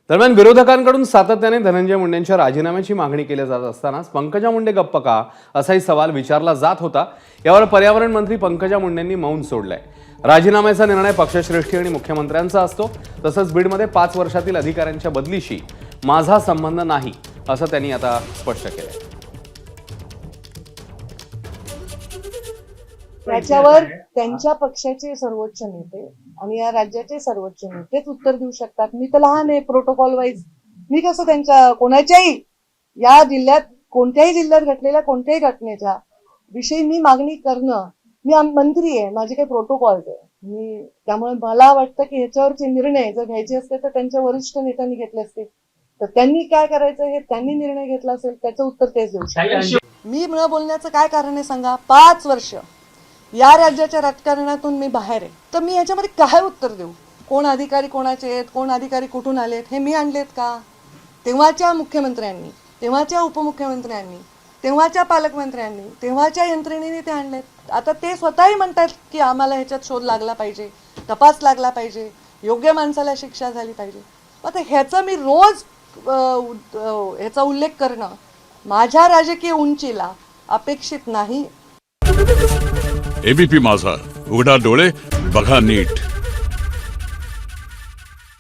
दरम्यान विरोधकांकडून सातत्याने धनंजय मुंडेंच्या राजीनाम्याची मागणी केली जात असतानाच पंकजा मुंडे गप्प का असाही सवाल विचारला जात होता। यावर पर्यावरण मंत्री पंकजा मुंडेंनी मौन सोडलंय। राजीनाम्याचा निर्णय पक्षश्रेष्ठी आणि मुख्यमंत्र्यांचा असतो, तसंच बीडमध्ये 5 वर्षातील अधिकाऱ्यांच्या बदलीशी माझा संबंध नाही असं त्यांनी आता स्पष्ट केलंय। त्याच्यावर त्यांच्या पक्षाचे सर्वोच्च नेते आणि या राज्याचे सर्वोच्च नेतेच उत्तर देऊ शकतात। मी तर लहान आहे, प्रोटोकॉल वाईज मी कसं त्यांच्या कोणाच्याही या जिल्ह्यात कोणत्याही जिल्ह्यात घडलेल्या कोणत्याही घटनेच्या विषयी मी मागणी करणं, मी मंत्री आहे, माझे काही प्रोटोकॉल आहे मी, त्यामुळे मला वाटतं की ह्याच्यावरचे निर्णय जर घ्यायचे असते तर त्यांच्या वरिष्ठ नेत्यांनी घेतले असते, तर त्यांनी काय करायचं हे त्यांनी निर्णय घेतला असेल त्याचं उत्तर तेच देऊ शकतात। मी न बोलण्याचं काय कारण आहे सांगा? 5 वर्ष या राज्याच्या राजकारणातून मी बाहेर आहे, तर मी याच्यामध्ये काय उत्तर देऊ? कोण अधिकारी कोणाचे आहेत, कोण अधिकारी कुठून आलेत, हे मी आणलेत का? तेव्हाच्या मुख्यमंत्र्यांनी, तेव्हाच्या उपमुख्यमंत्र्यांनी, तेव्हाच्या पालकमंत्र्यांनी, तेव्हाच्या यंत्रणेने ते आणलेत। आता ते स्वतःही म्हणतात की आम्हाला ह्याच्यात शोध लागला पाहिजे, तपास लागला पाहिजे, योग्य माणसाला शिक्षा झाली पाहिजे। आता ह्याचा मी रोज ह्याचा उल्लेख करणं माझ्या राजकीय उंचीला अपेक्षित नाही। एबीपी माझा, उघडा डोळे बघा नीट।